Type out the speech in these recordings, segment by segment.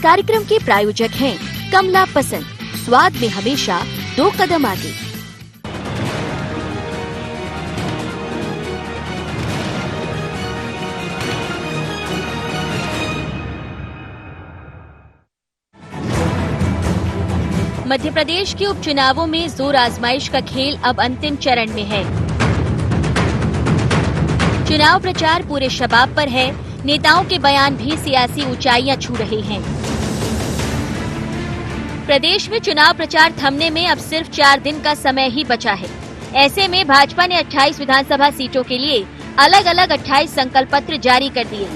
कार्यक्रम के प्रायोजक हैं कमला पसंद, स्वाद में हमेशा 2 कदम आगे। मध्य प्रदेश के उपचुनावों में जोर आजमाइश का खेल अब अंतिम चरण में है। चुनाव प्रचार पूरे शबाब पर है। नेताओं के बयान भी सियासी ऊंचाइयां छू रहे हैं। प्रदेश में चुनाव प्रचार थमने में अब सिर्फ 4 दिन का समय ही बचा है। ऐसे में भाजपा ने 28 विधानसभा सीटों के लिए अलग अलग 28 संकल्प पत्र जारी कर दिए।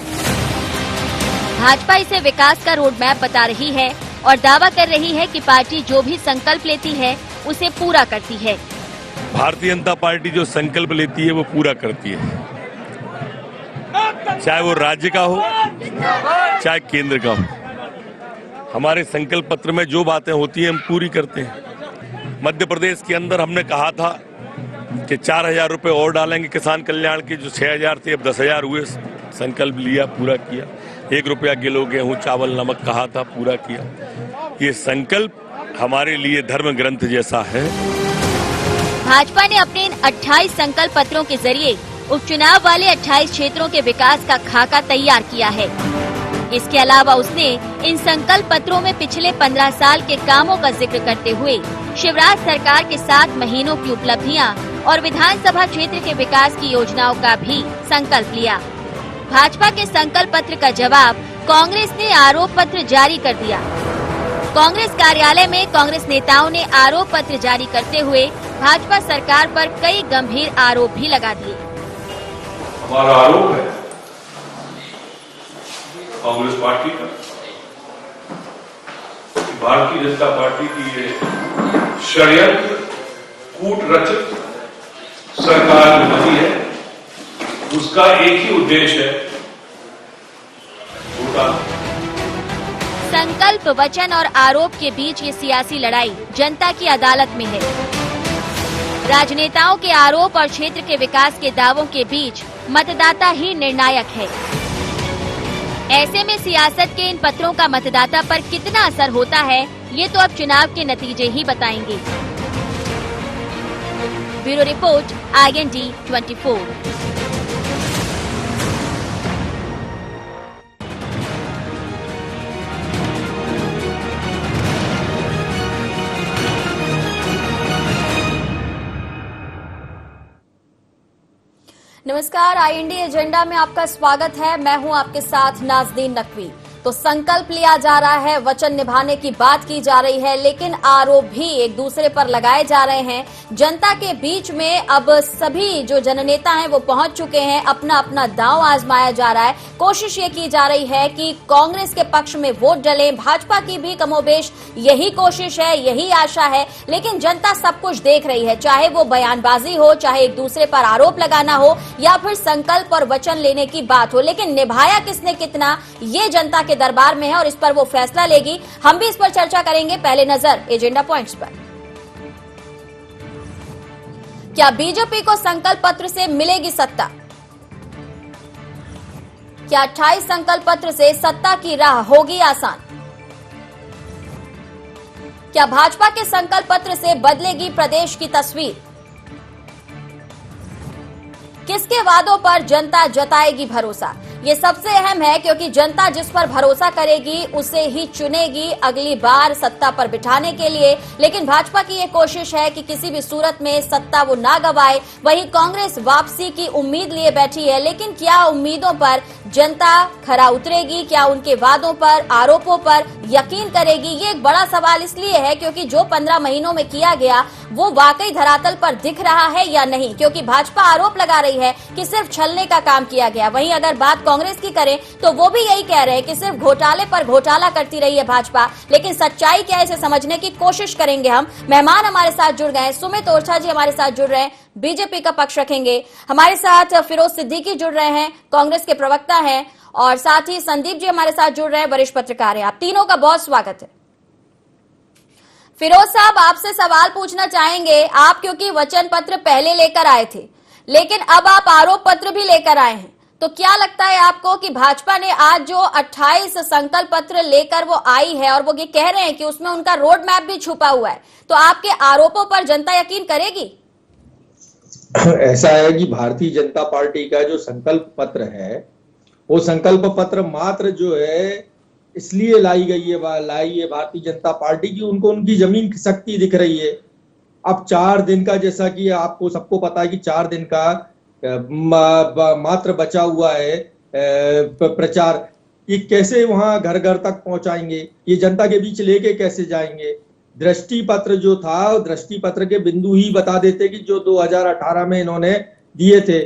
भाजपा इसे विकास का रोड मैप बता रही है और दावा कर रही है कि पार्टी जो भी संकल्प लेती है उसे पूरा करती है। भारतीय जनता पार्टी जो संकल्प लेती है वो पूरा करती है, चाहे वो राज्य का हो चाहे केंद्र का हो। हमारे संकल्प पत्र में जो बातें होती हैं हम पूरी करते हैं। मध्य प्रदेश के अंदर हमने कहा था कि 4,000 रुपए और डालेंगे किसान कल्याण के, जो 6,000 थे अब 10,000 हुए। संकल्प लिया, पूरा किया। 1 रुपया किलो गेहूं चावल नमक कहा था, पूरा किया। ये संकल्प हमारे लिए धर्म ग्रंथ जैसा है। भाजपा ने अपने इन 28 संकल्प पत्रों के जरिए उपचुनाव वाले 28 क्षेत्रों के विकास का खाका तैयार किया है। इसके अलावा उसने इन संकल्प पत्रों में पिछले 15 साल के कामों का जिक्र करते हुए शिवराज सरकार के 7 महीनों की उपलब्धियां और विधानसभा क्षेत्र के विकास की योजनाओं का भी संकल्प लिया। भाजपा के संकल्प पत्र का जवाब कांग्रेस ने आरोप पत्र जारी कर दिया। कांग्रेस कार्यालय में कांग्रेस नेताओं ने आरोप पत्र जारी करते हुए भाजपा सरकार पर कई गंभीर आरोप भी लगा दिए। हमारा आरोप है कांग्रेस पार्टी का, भारतीय जनता पार्टी की ये षड्यंत्र कूटरचित सरकार जो बनी है उसका एक ही उद्देश्य है, घोटाला। संकल्प, वचन और आरोप के बीच ये सियासी लड़ाई जनता की अदालत में है। राजनेताओं के आरोप और क्षेत्र के विकास के दावों के बीच मतदाता ही निर्णायक है। ऐसे में सियासत के इन पत्रों का मतदाता पर कितना असर होता है, ये तो अब चुनाव के नतीजे ही बताएंगे। Bureau report, IND 24। नमस्कार, IND एजेंडा में आपका स्वागत है। मैं हूं आपके साथ नाज़दीन नकवी। तो संकल्प लिया जा रहा है, वचन निभाने की बात की जा रही है, लेकिन आरोप भी एक दूसरे पर लगाए जा रहे हैं। जनता के बीच में अब सभी जो जननेता हैं वो पहुंच चुके हैं। अपना अपना दांव आजमाया जा रहा है। कोशिश ये की जा रही है कि कांग्रेस के पक्ष में वोट डले। भाजपा की भी कमोबेश यही कोशिश है, यही आशा है, लेकिन जनता सब कुछ देख रही है। चाहे वो बयानबाजी हो, चाहे एक दूसरे पर आरोप लगाना हो, या फिर संकल्प और वचन लेने की बात हो, लेकिन निभाया किसने कितना, ये जनता के दरबार में है और इस पर वो फैसला लेगी। हम भी इस पर चर्चा करेंगे। पहले नजर एजेंडा पॉइंट्स पर। क्या बीजेपी को संकल्प पत्र से मिलेगी सत्ता? क्या 28 संकल्प पत्र से सत्ता की राह होगी आसान? क्या भाजपा के संकल्प पत्र से बदलेगी प्रदेश की तस्वीर? किसके वादों पर जनता जताएगी भरोसा? ये सबसे अहम है, क्योंकि जनता जिस पर भरोसा करेगी उसे ही चुनेगी अगली बार सत्ता पर बिठाने के लिए। लेकिन भाजपा की ये कोशिश है कि किसी भी सूरत में सत्ता वो ना गवाए। वहीं कांग्रेस वापसी की उम्मीद लिए बैठी है, लेकिन क्या उम्मीदों पर जनता खरा उतरेगी? क्या उनके वादों पर, आरोपों पर यकीन करेगी? ये एक बड़ा सवाल इसलिए है क्योंकि जो 15 महीनों में किया गया वो वाकई धरातल पर दिख रहा है या नहीं। क्योंकि भाजपा आरोप लगा रही है कि सिर्फ छलने का काम किया गया। वहीं अगर बात कांग्रेस की करें तो वो भी यही कह रहे हैं कि सिर्फ घोटाले पर घोटाला करती रही है भाजपा। लेकिन सच्चाई क्या है, इसे समझने की कोशिश करेंगे हम। मेहमान हमारे साथ जुड़ गए हैं। सुमित ओरछा जी हमारे साथ जुड़ रहे हैं, बीजेपी का पक्ष रखेंगे। हमारे साथ फिरोज सिद्दीकी जुड़ रहे हैं, कांग्रेस के प्रवक्ता हैं, और साथ ही संदीप जी हमारे साथ जुड़ रहे हैं, वरिष्ठ पत्रकार हैं। आप तीनों का बहुत स्वागत है। फिरोज साहब, आपसे सवाल पूछना चाहेंगे। आप क्योंकि वचन पत्र पहले लेकर आए थे, लेकिन अब आप आरोप पत्र भी लेकर आए हैं, तो क्या लगता है आपको कि भाजपा ने आज जो 28 संकल्प पत्र लेकर वो आई है और वो ये कह रहे हैं कि उसमें उनका रोड मैप भी छुपा हुआ है, तो आपके आरोपों पर जनता यकीन करेगी? ऐसा है कि भारतीय जनता पार्टी का जो संकल्प पत्र है, वो संकल्प पत्र मात्र जो है इसलिए लाई है भारतीय जनता पार्टी की उनको उनकी जमीन खिसकती दिख रही है। अब 4 दिन का, जैसा कि आपको सबको पता है कि 4 दिन का मात्र बचा हुआ है प्रचार, ये कैसे वहां घर घर तक पहुंचाएंगे, ये जनता के बीच लेके कैसे जाएंगे? दृष्टि पत्र जो था, दृष्टि पत्र के बिंदु ही बता देते कि जो 2018 में इन्होंने दिए थे,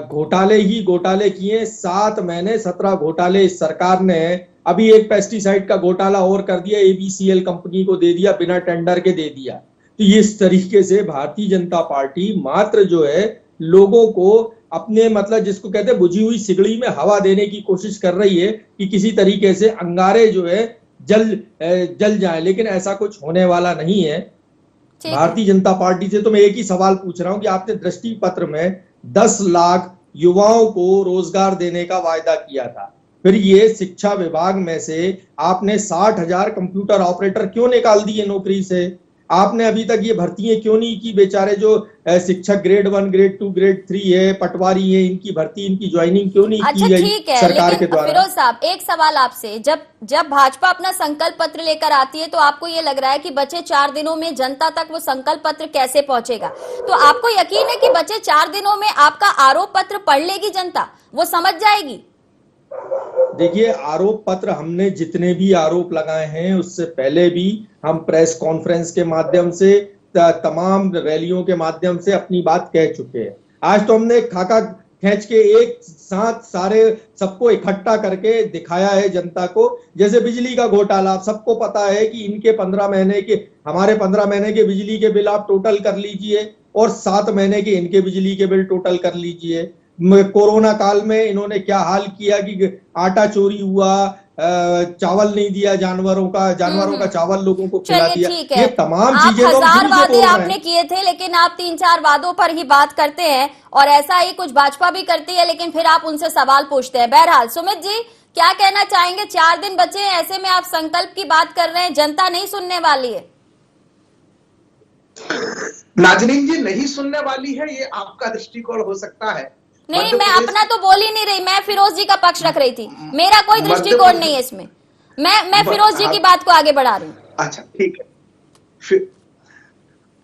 घोटाले किए 7 महीने 17 घोटाले इस सरकार ने। अभी एक पेस्टिसाइड का घोटाला और कर दिया, एबीसीएल कंपनी को दे दिया, बिना टेंडर के दे दिया। तो ये इस तरीके से भारतीय जनता पार्टी मात्र जो है लोगों को अपने मतलब जिसको कहते हैं बुझी हुई सिगड़ी में हवा देने की कोशिश कर रही है कि किसी तरीके से अंगारे जो है जल जाए, लेकिन ऐसा कुछ होने वाला नहीं है। भारतीय जनता पार्टी से तो मैं एक ही सवाल पूछ रहा हूं कि आपने दृष्टि पत्र में 10 लाख युवाओं को रोजगार देने का वायदा किया था, फिर ये शिक्षा विभाग में से आपने 60,000 कंप्यूटर ऑपरेटर क्यों निकाल दिए नौकरी से? आपने अभी तक ये भर्तियां क्यों नहीं की? बेचारे जो शिक्षक ग्रेड 1, ग्रेड 2, ग्रेड 3 है, पटवारी है, इनकी भर्ती, इनकी ज्वाइनिंग क्यों नहीं की गई सरकार के द्वारा? फिरोज साहब, एक सवाल आपसे, जब भाजपा अपना संकल्प पत्र लेकर आती है तो आपको ये लग रहा है कि बचे 4 दिनों में जनता तक वो संकल्प पत्र कैसे पहुंचेगा? तो आपको यकीन है कि बचे 4 दिनों में आपका आरोप पत्र पढ़ लेगी जनता, वो समझ जाएगी? देखिए, आरोप पत्र हमने जितने भी आरोप लगाए हैं उससे पहले भी हम प्रेस कॉन्फ्रेंस के माध्यम से, तमाम रैलियों के माध्यम से अपनी बात कह चुके हैं। आज तो हमने खाका खींच के एक साथ सारे सबको इकट्ठा करके दिखाया है जनता को। जैसे बिजली का घोटाला, आप सबको पता है कि इनके 15 महीने के, हमारे 15 महीने के बिजली के बिल आप टोटल कर लीजिए और 7 महीने के इनके बिजली के बिल टोटल कर लीजिए। कोरोना काल में इन्होंने क्या हाल किया कि आटा चोरी हुआ, चावल नहीं दिया, जानवरों का चावल लोगों को खिला दिया। ये तमाम चीजें तो 1000 वादे आपने किए थे, लेकिन आप 3-4 वादों पर ही बात करते हैं और ऐसा ही कुछ भाजपा भी करती है, लेकिन फिर आप उनसे सवाल पूछते हैं। बहरहाल सुमित जी, क्या कहना चाहेंगे? 4 दिन बचे हैं, ऐसे में आप संकल्प की बात कर रहे हैं, जनता नहीं सुनने वाली है। नाजनीन जी, नहीं सुनने वाली है, ये आपका दृष्टिकोण हो सकता है। नहीं, मैं अपना तो बोल ही नहीं रही, मैं फिरोज जी का पक्ष रख रही थी। मेरा कोई दृष्टिकोण नहीं है इसमें, मैं फिरोज जी की बात को आगे बढ़ा रही हूँ। अच्छा, ठीक है।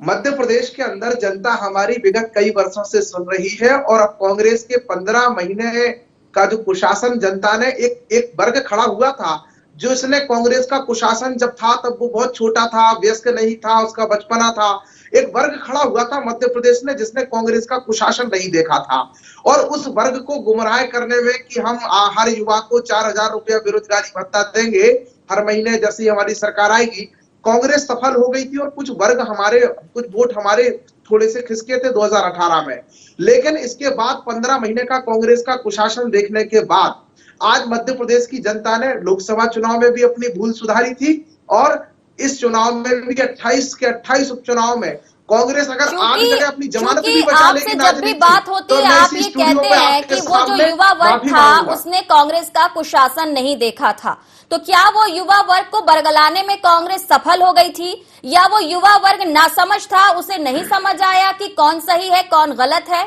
मध्य प्रदेश के अंदर जनता हमारी विगत कई वर्षों से सुन रही है और अब कांग्रेस के 15 महीने का जो कुशासन जनता ने, एक वर्ग खड़ा हुआ था जो इसने कांग्रेस का कुशासन जब था तब वो बहुत छोटा था, वयस्क नहीं था, उसका बचपना था। एक वर्ग खड़ा हुआ था मध्य प्रदेश में जिसने कांग्रेस का कुशासन नहीं देखा था और उस वर्ग को गुमराह करने में कि हम हर युवा को 4,000 रुपया बेरोजगारी भत्ता देंगे हर महीने जैसी हमारी सरकार आएगी, कांग्रेस सफल हो गई थी और कुछ वोट हमारे थोड़े से खिसके थे 2018 में। लेकिन इसके बाद 15 महीने का कांग्रेस का कुशासन देखने के बाद आज मध्य प्रदेश की जनता ने लोकसभा चुनाव में भी अपनी भूल सुधारी थी और इस चुनाव में भी 28 के 28 उपचुनाव में कांग्रेस अगर आगे जगह अपनी जमानत भी बचा लेगी, जब भी बात होती है आप ये कहते हैं कि वो जो युवा वर्ग था उसने कांग्रेस का कुशासन नहीं देखा था, तो क्या वो युवा वर्ग को बरगलाने में कांग्रेस सफल हो गई थी या वो युवा वर्ग नासमझ था, उसे नहीं समझ आया कि कौन सही है कौन गलत है?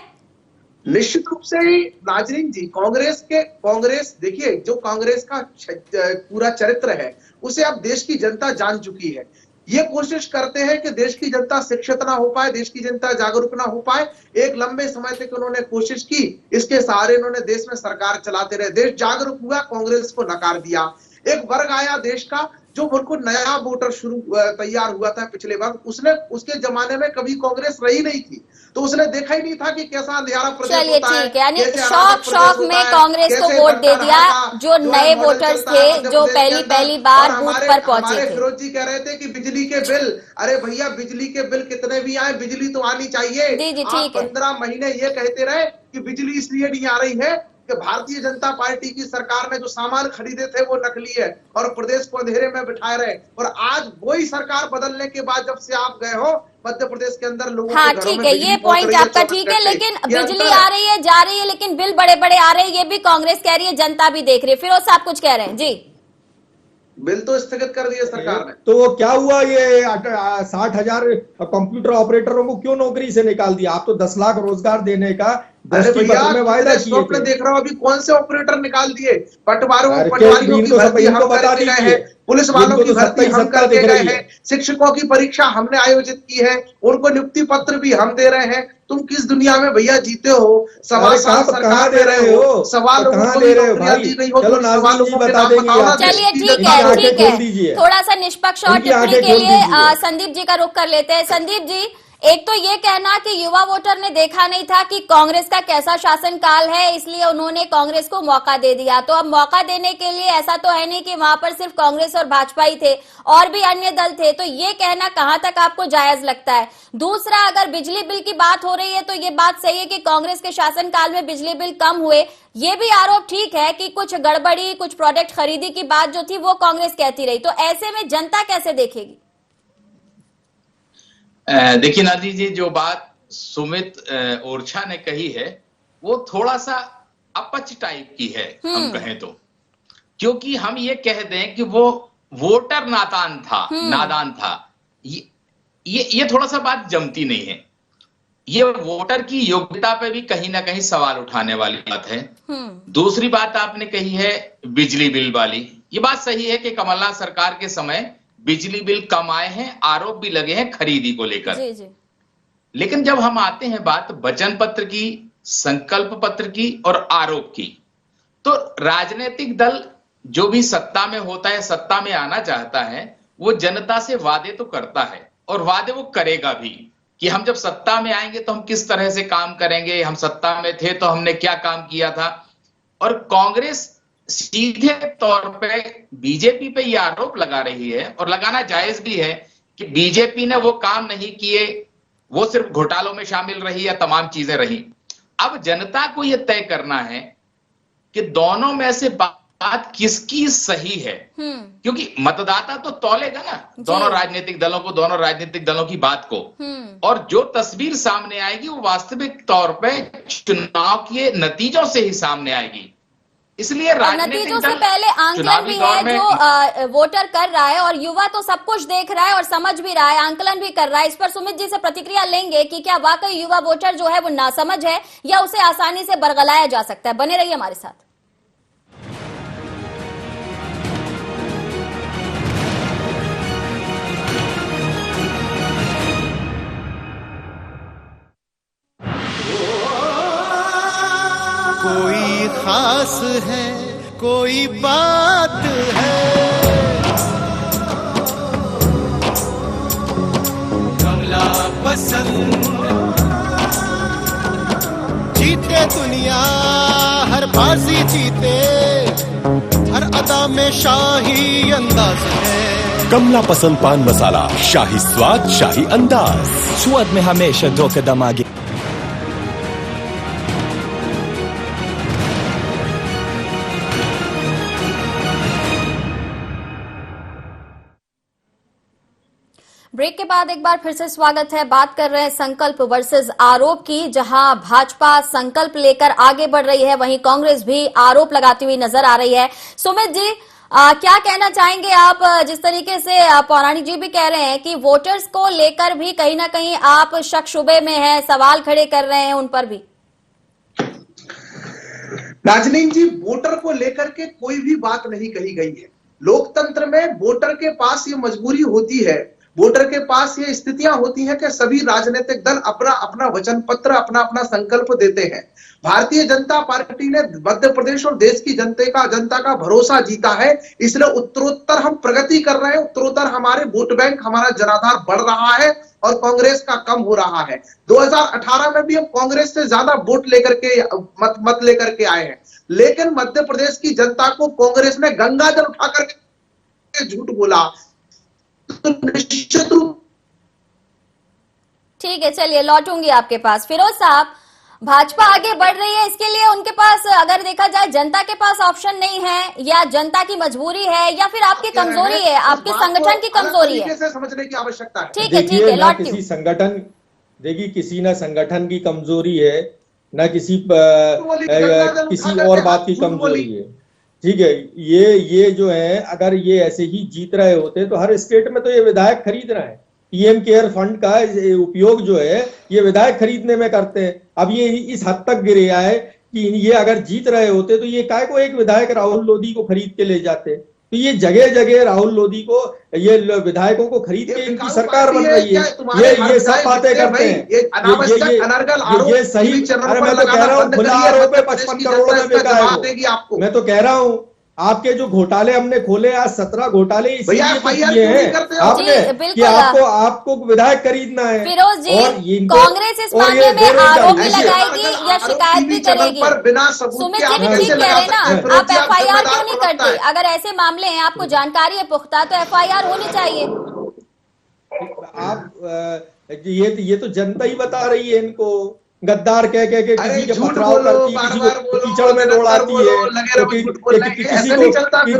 निश्चित रूप से नाजरीन जी, कांग्रेस देखिए, जो कांग्रेस का पूरा चरित्र है उसे अब देश की जनता जान चुकी है। ये कोशिश करते हैं कि देश की जनता शिक्षित ना हो पाए, देश की जनता जागरूक ना हो पाए। एक लंबे समय तक उन्होंने कोशिश की, इसके सहारे उन्होंने देश में सरकार चलाते रहे। देश जागरूक हुआ, कांग्रेस को नकार दिया। एक वर्ग आया देश का जो बिल्कुल नया वोटर तैयार हुआ था पिछले वर्ग, उसके जमाने में कभी कांग्रेस रही नहीं थी, तो उसने देखा ही नहीं था कि कैसा अंधियारा प्रदेश होता है। ठीक है, यानी शौक में कांग्रेस को वोट दे दिया जो नए वोटर्स थे, जो पहली बार बूथ पर पहुंचे थे। फिरोज जी कह रहे थे कि बिजली के बिल, अरे भैया बिजली के बिल कितने भी आए, बिजली तो आनी चाहिए। 15 महीने ये कहते रहे कि बिजली इसलिए नहीं आ रही है कि भारतीय जनता पार्टी की सरकार ने जो सामान खरीदे थे वो नकली है और प्रदेश को अंधेरे में बिठाए रहे, और आज वही सरकार बदलने के बाद जब से आप गए हो मध्य प्रदेश के अंदर लोगों हाँ के घरों ठीक में है, बिजली ये पहुंच पॉइंट रही है आपका 24 ठीक है, घंटे। लेकिन ये बिजली अंतर आ रही है जा रही है लेकिन बिल बड़े बड़े आ रहे हैं, ये भी कांग्रेस कह रही है, जनता भी देख रही है। फिरोज साहब कुछ कह रहे हैं जी। बिल तो स्थगित कर दिए सरकार ने। तो क्या हुआ, ये 60,000 कंप्यूटर ऑपरेटरों को क्यों नौकरी से निकाल दिया? आप तो 10 लाख रोजगार देने का अरे भैया में वायदा किए स्वप्न थे। देख रहा हूं, अभी कौन से ऑपरेटर निकाल दिए? अरे पटवारियों की इनको सब भर्ती इनको हम बता करके गए दीजिए, हैं, पुलिस वालों इनको की तो भर्ती सत्ता ही हम सत्ता करके दिख गए रही हैं, है। शिक्षकों की परीक्षा हमने आयोजित की है, उनको नियुक्ति पत्र भी हम दे रहे हैं। तुम किस दुनिया में भैया जीते हो? सवा साल सरकार दे रहे हो? सवा लोगों कहाँ को दे भी रहे हो नौकरियां भाई? दी गई हो, चलो तो सवा नाज़रीन जी लोगों के बता नाम देंगे बताओ ना। आपको। चलिए ठीक इनकी है, आंखें ठीक खोल है, दीजिए। थोड़ा सा निष्पक्ष और इनकी टिप्पणी आंखें के खोल लिए दीजिए। संदीप जी का रुख कर लेते हैं। संदीप जी, एक तो ये कहना कि युवा वोटर ने देखा नहीं था कि कांग्रेस का कैसा शासन काल है, इसलिए उन्होंने कांग्रेस को मौका दे दिया। तो अब मौका देने के लिए ऐसा तो है नहीं कि वहां पर सिर्फ कांग्रेस और भाजपा ही थे, और भी अन्य दल थे, तो ये कहना कहां तक आपको जायज लगता है? दूसरा, अगर बिजली बिल की बात हो रही है तो ये बात सही है कि कांग्रेस के शासन काल में बिजली बिल कम हुए, ये भी आरोप ठीक है कि कुछ गड़बड़ी, कुछ प्रोडक्ट खरीदी की बात जो थी वो कांग्रेस कहती रही, तो ऐसे में जनता कैसे देखेगी? देखिए नाजी जी, जो बात सुमित ओरछा ने कही है वो थोड़ा सा अपच टाइप की है, हम कहें तो। क्योंकि हम ये कह दें कि वो वोटर नादान था, ये थोड़ा सा बात जमती नहीं है। ये वोटर की योग्यता पे भी कहीं ना कहीं सवाल उठाने वाली बात है। दूसरी बात आपने कही है बिजली बिल वाली, ये बात सही है कि कमलनाथ सरकार के समय बिजली बिल कम आए हैं, आरोप भी लगे हैं खरीदी को लेकर। जी जी। लेकिन जब हम आते हैं बात वचन पत्र की, संकल्प पत्र की और आरोप की, तो राजनीतिक दल जो भी सत्ता में होता है, सत्ता में आना चाहता है, वो जनता से वादे तो करता है और वादे वो करेगा भी कि हम जब सत्ता में आएंगे तो हम किस तरह से काम करेंगे, हम सत्ता में थे तो हमने क्या काम किया था। और कांग्रेस सीधे तौर पे बीजेपी पे यह आरोप लगा रही है, और लगाना जायज भी है, कि बीजेपी ने वो काम नहीं किए, वो सिर्फ घोटालों में शामिल रही या तमाम चीजें रही। अब जनता को यह तय करना है कि दोनों में से बात किसकी सही है, क्योंकि मतदाता तो तौलेगा ना दोनों राजनीतिक दलों को, दोनों राजनीतिक दलों की बात को, और जो तस्वीर सामने आएगी वो वास्तविक तौर पे चुनाव के नतीजों से ही सामने आएगी। इसलिए नतीजों से पहले आंकलन भी है जो वोटर कर रहा है, और युवा तो सब कुछ देख रहा है और समझ भी रहा है, आंकलन भी कर रहा है। इस पर सुमित जी से प्रतिक्रिया लेंगे कि क्या वाकई युवा वोटर जो है वो नासमझ है या उसे आसानी से बरगलाया जा सकता है। बने रहिए हमारे साथ। कोई खास है, कोई बात है, कमला पसंद। जीते दुनिया हर बाजी जीते, हर अदा में शाही अंदाज है। कमला पसंद पान मसाला, शाही स्वाद, शाही अंदाज, स्वाद में हमेशा 2 कदम आगे। ब्रेक के बाद एक बार फिर से स्वागत है। बात कर रहे हैं संकल्प वर्सेस आरोप की, जहां भाजपा संकल्प लेकर आगे बढ़ रही है, वहीं कांग्रेस भी आरोप लगाती हुई नजर आ रही है। सुमित जी, क्या कहना चाहेंगे आप? जिस तरीके से पौराणिक जी भी कह रहे हैं कि वोटर्स को लेकर भी कहीं ना कहीं आप शक शुबे में हैं, सवाल खड़े कर रहे हैं उन पर भी। नाजनीन जी, वोटर को लेकर के कोई भी बात नहीं कही गई है। लोकतंत्र में वोटर के पास ये मजबूरी होती है, वोटर के पास ये स्थितियां होती हैं कि सभी राजनीतिक दल अपना अपना वचन पत्र, अपना अपना संकल्प देते हैं। भारतीय जनता पार्टी ने मध्य प्रदेश और देश की जनता का भरोसा जीता है, इसलिए उत्तरोत्तर हम प्रगति कर रहे हैं, उत्तरोत्तर हमारे वोट बैंक, हमारा जनाधार बढ़ रहा है और कांग्रेस का कम हो रहा है। 2018 में भी हम कांग्रेस से ज्यादा वोट लेकर के मत लेकर के आए हैं, लेकिन मध्य प्रदेश की जनता को कांग्रेस ने गंगा जल उठाकर के झूठ बोला। तो निश्चित रूप ठीक है, चलिए लौटूंगी आपके पास। फिरोज साहब, भाजपा आगे बढ़ रही है, इसके लिए उनके पास अगर देखा जाए जनता के पास ऑप्शन नहीं है, या जनता की मजबूरी है, या फिर आपकी कमजोरी है, आपके संगठन की कमजोरी है? समझने की आवश्यकता है। ठीक है, ठीक देखिए है, ना लौट किसी संगठन, देखिए किसी ना संगठन की कमजोरी है, ना किसी किसी और बात की कमजोरी है। ठीक है, ये जो है, अगर ये ऐसे ही जीत रहे होते तो हर स्टेट में तो ये विधायक खरीद रहे हैं। पीएम केयर फंड का उपयोग जो है ये विधायक खरीदने में करते हैं। अब ये इस हद तक गिर आया है कि ये अगर जीत रहे होते तो ये काय को एक विधायक राहुल लोधी को खरीद के ले जाते। तो ये जगह जगह राहुल लोधी को, ये विधायकों को खरीद के इनकी सरकार बन रही है। ये सब बातें करते हैं, ये सही। अरे मैं तो कह रहा हूँ खुला आरोप है 55 करोड़ में बिका है। मैं तो कह रहा हूँ आपके जो घोटाले हमने खोले, आज 17 घोटाले इसीलिए किए हैं आपने कि आपको विधायक खरीदना है। फिरोज जी, कांग्रेस इस मामले में आरोप भी लगाएगी या शिकायत भी करेगी? सुमित जी भी ठीक कह रहे हैं ना, आप एफआईआर क्यों नहीं करते? अगर ऐसे मामले हैं, आपको जानकारी है पुख्ता, तो एफआईआर होनी चाहिए। आप ये तो जनता ही बता रही है इनको, गद्दार कह के किसी के पथराव करती है, किसी को कीचड़ में दौड़ाती है,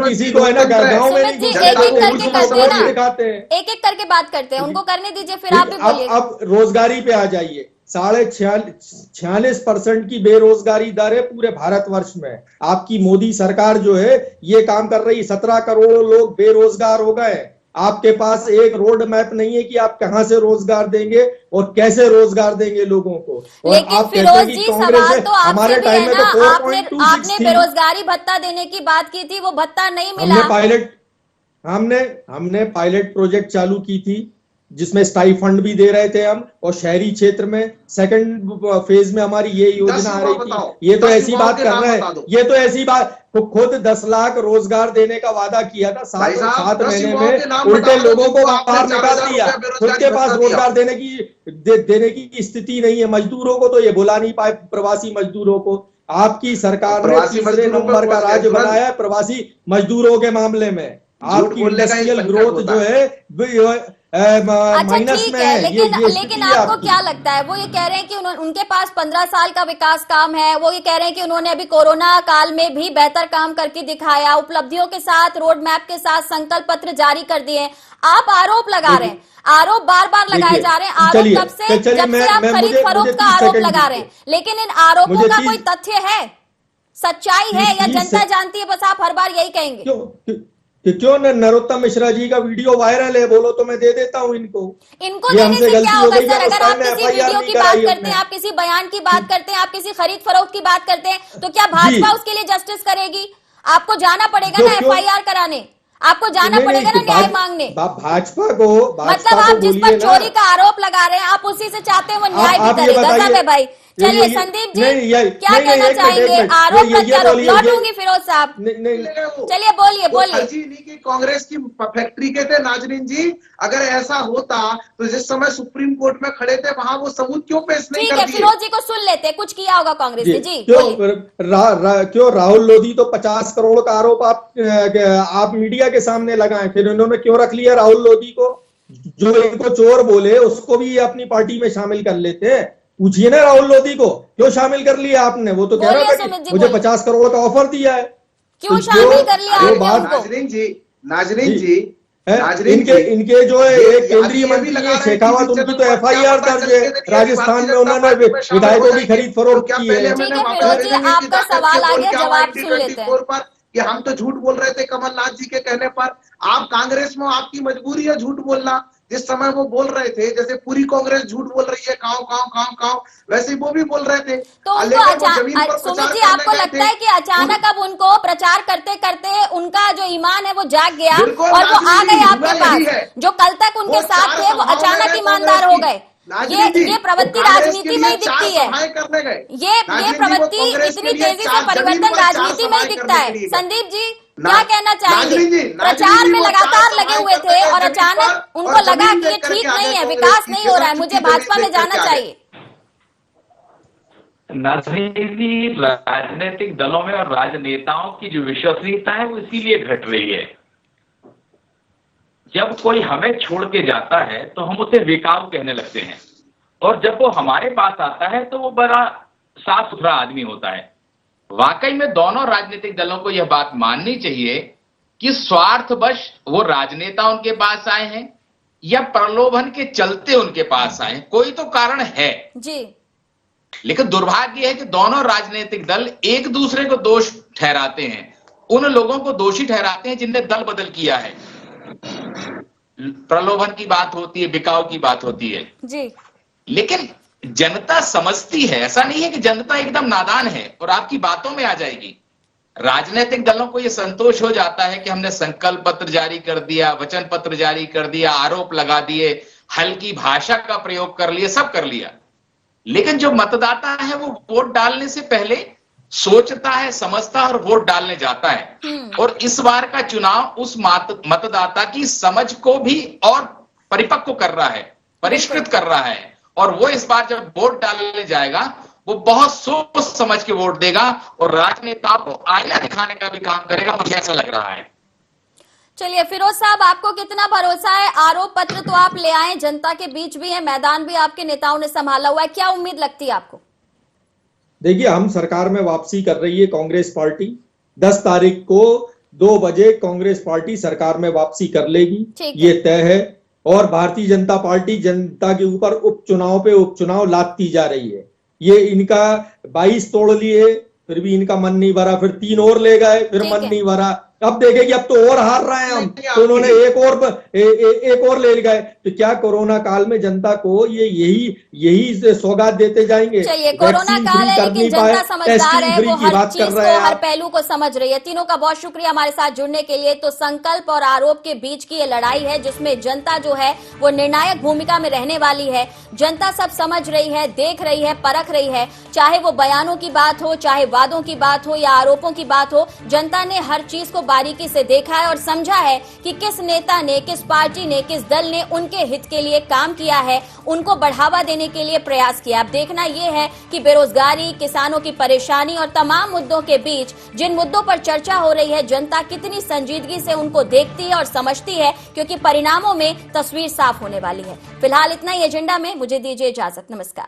किसी को है ना गाँव में नहीं दिखाते हैं। एक एक करके बात करते हैं, उनको करने दीजिए, फिर आप भी बोलिए। अब रोजगारी पे आ जाइए। 46% की बेरोजगारी दर है पूरे भारतवर्ष में। आपकी मोदी सरकार जो है ये काम कर रही है। 17 करोड़ लोग बेरोजगार हो गए। आपके पास एक रोड मैप नहीं है कि आप कहां से रोजगार देंगे और कैसे रोजगार देंगे लोगों को। और लेकिन आप फिरोज जी, सवाल तो आपसे भी है ना, आपने बेरोजगारी भत्ता देने की बात की थी, वो भत्ता नहीं मिला। हमने पायलट प्रोजेक्ट चालू की थी जिसमें स्टाइफंड भी दे रहे थे हम, और शहरी क्षेत्र में सेकंड फेज में हमारी ये योजना आ रही थी। ये तो ऐसी बात कर रहे हैं, ये तो ऐसी बात, खुद 10 लाख रोजगार देने का वादा किया था, 7 महीने में उल्टे लोगों को बाहर निकाल दिया। खुद के पास रोजगार देने की स्थिति नहीं है। मजदूरों को तो ये बुला नहीं पाए, प्रवासी मजदूरों को। आपकी सरकार ने तीसरे नंबर का राज्य बनाया है प्रवासी मजदूरों के मामले में। आपकी इंडस्ट्रियल ग्रोथ जो है अच्छा ठीक है, लेकिन आपको क्या लगता है? वो ये कह रहे हैं कि उनके पास 15 साल का विकास काम है। वो ये कह रहे हैं कि उन्होंने अभी कोरोना काल में भी बेहतर काम करके दिखाया, उपलब्धियों के साथ, रोड मैप के साथ संकल्प पत्र जारी कर दिए। आप आरोप लगा रहे हैं, आरोप बार बार लगाए जा रहे हैं। आरोप जब से आप खरीद फरोख्त का आरोप लगा रहे हैं, लेकिन इन आरोपों का कोई तथ्य है, सच्चाई है, या जनता जानती है, बस आप हर बार यही कहेंगे? क्यों नरोत्तम मिश्रा जी का वीडियो वायरल है, बोलो तो मैं दे देता हूं इनको देने से क्या होगा सर? अगर आप किसी वीडियो की बात करते हैं, आप किसी बयान की बात करते हैं, आप किसी खरीद फरोख्त की बात करते हैं, तो क्या भाजपा उसके लिए जस्टिस करेगी? आपको जाना पड़ेगा ना एफआईआर कराने, आपको जाना पड़ेगा ना न्याय मांगने। भाजपा को मतलब आप जिस पर चोरी का आरोप लगा रहे हैं, आप उसी से चाहते हैं वो न्याय भी करे। गजब है भाई। चलिए संदीप जी, क्या कहना चाहेंगे? आरोप प्रत्यारोप लौटूंगी फिरोज साहब, चलिए बोलिए। कांग्रेस की फैक्ट्री के थे नाजरीन जी। अगर ऐसा होता तो जिस समय सुप्रीम कोर्ट में खड़े थे वहां वो सबूत क्यों पेश नहीं कर दिए? फिरोज जी को सुन लेते, कुछ किया होगा कांग्रेस ने जी। क्यों राहुल लोधी तो 50 करोड़ का आरोप आप मीडिया के सामने लगाए, फिर इन्होंने क्यों रख लिया राहुल लोधी को? जो इनको चोर बोले उसको भी अपनी पार्टी में शामिल कर लेते हैं। पूछिए ना राहुल लोधी को क्यों शामिल कर लिया आपने? वो तो कह रहा था कि मुझे 50 करोड़ का ऑफर दिया है। क्यों शामिल कर लिया आपने? नाजरीन जी, इनके जो है एक केंद्रीय मंत्री है शेखावत, उनकी तो एफआईआर दर्ज है। राजस्थान में उन्होंने विधायकों की खरीद फरोख्त की है। आपका सवाल आ गया, जवाब सुन लेते हैं। कि हम तो झूठ बोल रहे थे कमलनाथ जी के कहने पर। आप कांग्रेस में आपकी मजबूरी है झूठ बोलना। जिस समय वो बोल रहे थे, जैसे पूरी कांग्रेस झूठ बोल रही है, काव, वैसे ही वो भी बोल रहे थे। तो उनको सुमित जी, आपको लगता है कि अचानक अब उनको प्रचार करते करते उनका जो ईमान है वो जाग गया और वो आ गए आपके पास? जो कल तक उनके साथ थे वो अचानक ईमानदार हो गए। ये प्रवृत्ति राजनीति में ही दिखती है। ये प्रवृत्ति इतनी तेजी से परिवर्तन राजनीति में ही दिखता है। संदीप जी क्या कहना चाहेंगे? प्रचार में लगातार लगे हुए थे और अचानक उनको लगा कि ये ठीक नहीं है, विकास नहीं हो रहा है, मुझे भाजपा में जाना चाहिए। राजनीतिक दलों में और राजनेताओं की जो विश्वसनीयता है वो इसीलिए घट रही है। जब कोई हमें छोड़ के जाता है तो हम उसे बेकार कहने लगते हैं, और जब वो हमारे पास आता है तो वो बड़ा साफ सुथरा आदमी होता है। वाकई में दोनों राजनीतिक दलों को यह बात माननी चाहिए कि स्वार्थवश वो राजनेता उनके पास आए हैं या प्रलोभन के चलते उनके पास आए हैं, कोई तो कारण है जी। लेकिन दुर्भाग्य है कि दोनों राजनीतिक दल एक दूसरे को दोष ठहराते हैं, उन लोगों को दोषी ठहराते हैं जिनने दल बदल किया है। प्रलोभन की बात होती है, बिकाऊ की बात होती है जी। लेकिन जनता समझती है, ऐसा नहीं है कि जनता एकदम नादान है और आपकी बातों में आ जाएगी। राजनीतिक दलों को यह संतोष हो जाता है कि हमने संकल्प पत्र जारी कर दिया, वचन पत्र जारी कर दिया, आरोप लगा दिए, हल्की भाषा का प्रयोग कर लिया, सब कर लिया। लेकिन जो मतदाता है वो वोट डालने से पहले सोचता है, समझता है और वोट डालने जाता है। और इस बार का चुनाव उस मतदाता की समझ को भी और परिपक्व कर रहा है, परिष्कृत कर रहा है। और वो इस बार जब वोट डालने जाएगा वो बहुत सोच समझ के वोट देगा और राजनेताओं को आईना दिखाने का भी काम करेगा, मुझे ऐसा लग रहा है। चलिए फिरोज साहब, आपको कितना भरोसा है? आरोप पत्र तो आप ले आए, जनता के बीच भी है, मैदान भी आपके नेताओं ने संभाला हुआ है, क्या उम्मीद लगती है आपको? देखिए, हम सरकार में वापसी कर रही है कांग्रेस पार्टी। 10 तारीख को 2 बजे कांग्रेस पार्टी सरकार में वापसी कर लेगी, ये तय है। और भारतीय जनता पार्टी जनता के ऊपर उपचुनाव पे उपचुनाव लादती जा रही है। ये इनका 22 तोड़ लिए, फिर भी इनका मन नहीं भरा, फिर 3 और ले गए, फिर मन नहीं भरा। अब देखेंगे, अब तो और हार रहे हैं हम, तो उन्होंने एक और ले गए। तो क्या कोरोना काल में जनता को ये यही सौगात देते जाएंगे? चलिए, कोरोना काल है लेकिन जनता समझदार है, वो हर चीज को, हर पहलू को समझ रही है। तीनों का बहुत शुक्रिया हमारे साथ जुड़ने के लिए। तो संकल्प और आरोप के बीच की ये लड़ाई है जिसमें जनता जो है वो निर्णायक भूमिका में रहने वाली है। जनता सब समझ रही है, देख रही है, परख रही है, चाहे वो बयानों की बात हो, चाहे वादों की बात हो या आरोपों की बात हो। जनता ने हर चीज को बारीकी से देखा है और समझा है कि किस नेता ने, किस पार्टी ने, किस दल ने उनके हित के लिए काम किया है, उनको बढ़ावा देने के लिए प्रयास किया। अब देखना यह है कि बेरोजगारी, किसानों की परेशानी और तमाम मुद्दों के बीच जिन मुद्दों पर चर्चा हो रही है, जनता कितनी संजीदगी से उनको देखती है और समझती है, क्योंकि परिणामों में तस्वीर साफ होने वाली है। फिलहाल इतना ही एजेंडा में, मुझे दीजिए इजाजत, नमस्कार।